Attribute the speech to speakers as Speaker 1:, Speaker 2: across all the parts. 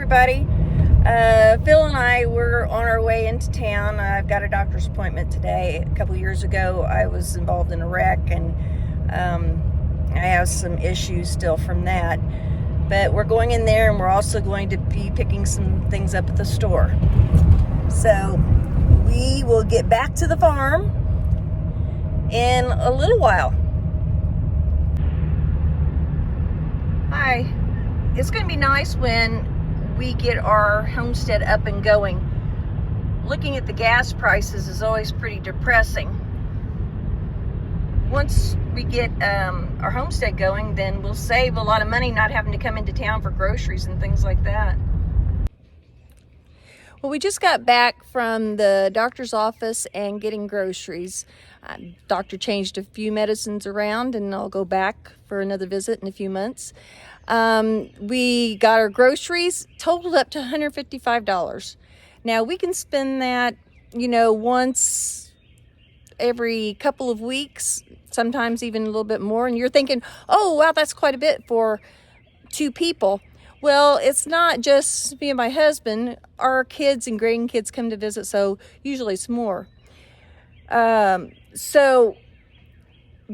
Speaker 1: everybody. Phil and I were on our way into town. I've got a doctor's appointment today. A couple years ago, I was involved in a wreck, and I have some issues still from that. But we're going in there, and we're also going to be picking some things up at the store. So we will get back to the farm in a little while. Hi. It's going to be nice when we get our homestead up and going. Looking at the gas prices is always pretty depressing. Once we get our homestead going, then we'll save a lot of money not having to come into town for groceries and things like that. Well, we just got back from the doctor's office and getting groceries. Doctor changed a few medicines around, and I'll go back for another visit in a few months. We got our groceries totaled up to $155. Now we can spend that, once every couple of weeks, sometimes even a little bit more. And you're thinking, oh, wow, that's quite a bit for two people. Well, it's not just me and my husband. Our kids and grandkids come to visit, so usually it's more. So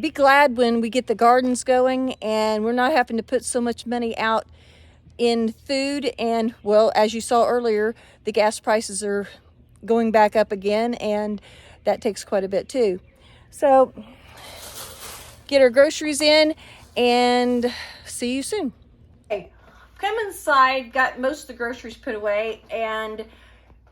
Speaker 1: be glad when we get the gardens going and we're not having to put so much money out in food. And, well, as you saw earlier, the gas prices are going back up again, and that takes quite a bit too. So get our groceries in and see you soon. Okay, come inside, got most of the groceries put away, and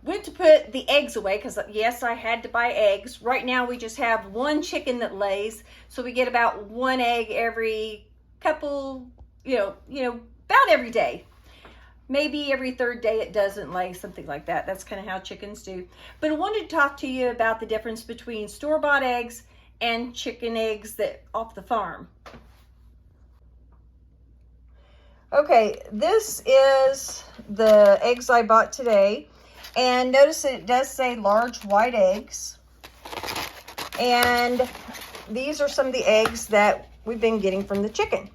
Speaker 1: went to put the eggs away because, yes, I had to buy eggs. Right now we just have one chicken that lays, so we get about one egg every couple, about every day. Maybe every third day it doesn't lay, something like that. That's kind of how chickens do. But I wanted to talk to you about the difference between store-bought eggs and chicken eggs that off the farm. Okay, this is the eggs I bought today. And notice that it does say large white eggs. And these are some of the eggs that we've been getting from the chicken.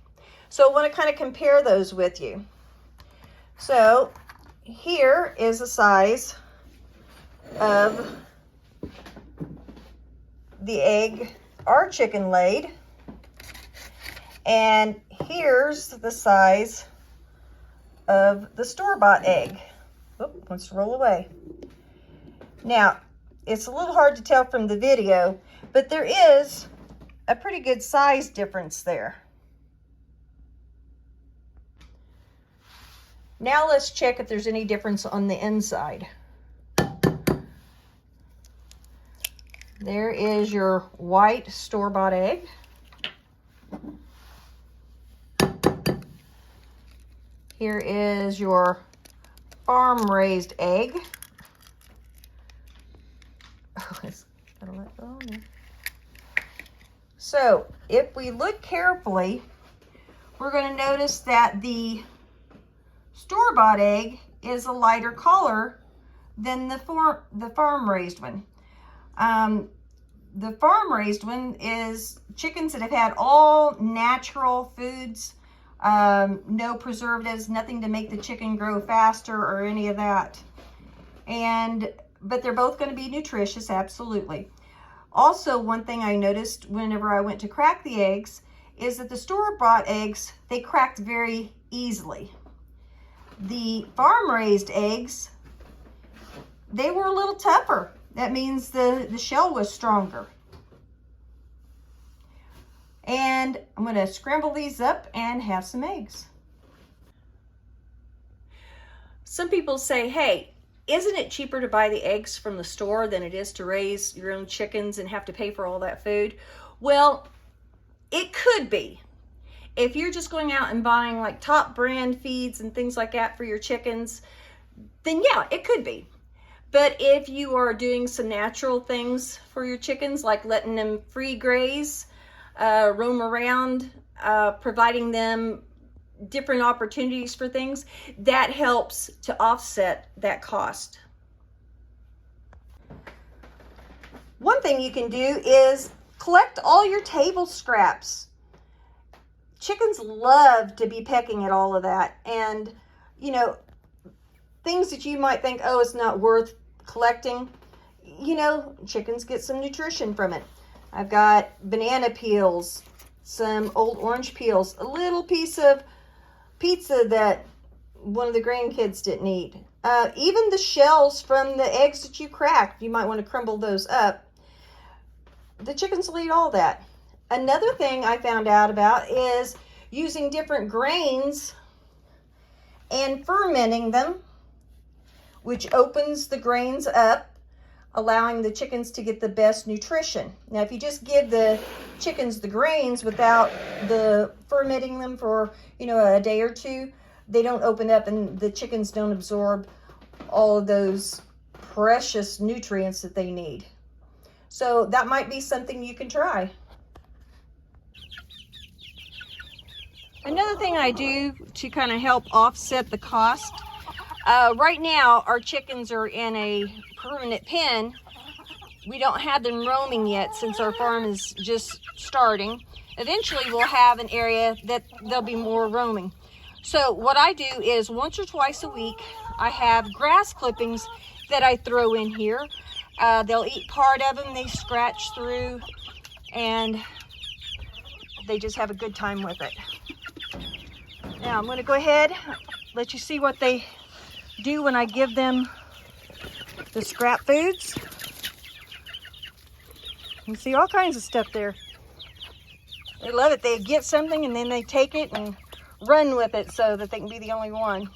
Speaker 1: So I want to kind of compare those with you. So here is the size of the egg our chicken laid. And here's the size of the store-bought egg. Oop, wants to roll away. Now, it's a little hard to tell from the video, but there is a pretty good size difference there. Now let's check if there's any difference on the inside. There is your white store-bought egg. Here is your farm-raised egg. Oh, it's gotta let go on there. So, if we look carefully, we're going to notice that the store-bought egg is a lighter color than the farm-raised one. The farm-raised one is chickens that have had all natural foods, no preservatives, nothing to make the chicken grow faster or any of that. But they're both going to be nutritious, absolutely. Also, one thing I noticed whenever I went to crack the eggs is that the store-bought eggs, they cracked very easily. The farm-raised eggs, they were a little tougher. That means the shell was stronger. And I'm going to scramble these up and have some eggs. Some people say, hey, isn't it cheaper to buy the eggs from the store than it is to raise your own chickens and have to pay for all that food? Well, it could be. If you're just going out and buying like top brand feeds and things like that for your chickens, then yeah, it could be. But if you are doing some natural things for your chickens, like letting them free graze, roam around, providing them different opportunities for things, that helps to offset that cost. One thing you can do is collect all your table scraps. Chickens love to be pecking at all of that, and things that you might think, oh, it's not worth collecting. You know, chickens get some nutrition from it. I've got banana peels, some old orange peels, a little piece of pizza that one of the grandkids didn't eat. Even the shells from the eggs that you cracked, you might want to crumble those up. The chickens will eat all that. Another thing I found out about is using different grains and fermenting them, which opens the grains up, allowing the chickens to get the best nutrition. Now, if you just give the chickens the grains without the fermenting them for, a day or two, they don't open up and the chickens don't absorb all of those precious nutrients that they need. So that might be something you can try. Another thing I do to kind of help offset the cost, right now our chickens are in a permanent pen. We don't have them roaming yet since our farm is just starting. Eventually we'll have an area that they'll be more roaming. So what I do is once or twice a week, I have grass clippings that I throw in here. They'll eat part of them, they scratch through, and they just have a good time with it. Now I'm going to go ahead, let you see what they do when I give them the scrap foods. You see all kinds of stuff there. They love it. They get something and then they take it and run with it so that they can be the only one.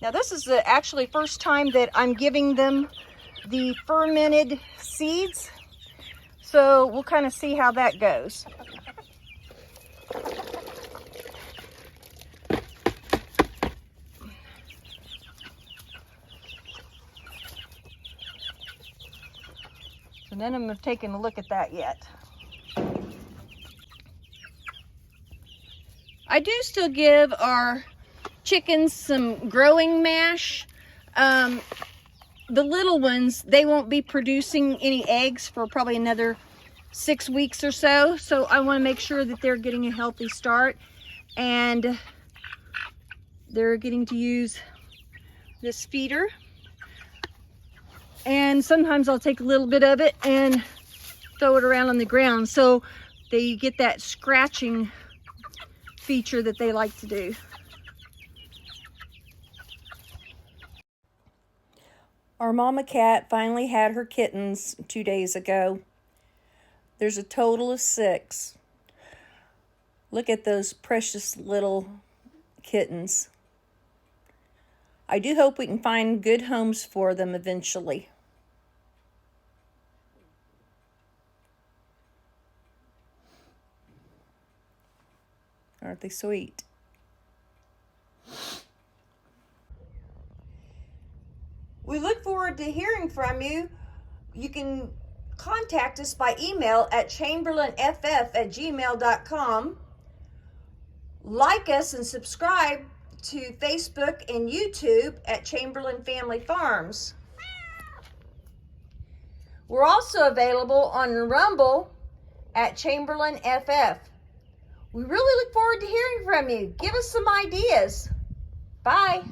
Speaker 1: Now this is the actually first time that I'm giving them the fermented seeds. So we'll kind of see how that goes. So none of them have taken a look at that yet. I do still give our chickens some growing mash. The little ones, they won't be producing any eggs for probably another 6 weeks or so. So I want to make sure that they're getting a healthy start and they're getting to use this feeder. And sometimes I'll take a little bit of it and throw it around on the ground so they get that scratching feature that they like to do. Our mama cat finally had her kittens 2 days ago. There's a total of 6. Look at those precious little kittens. I do hope we can find good homes for them eventually. Aren't they sweet? We look forward to hearing from you. You can contact us by email at chamberlainff@gmail.com. Like us and subscribe to Facebook and YouTube at Chamberlain Family Farms. We're also available on Rumble at Chamberlain FF. We really look forward to hearing from you. Give us some ideas. Bye.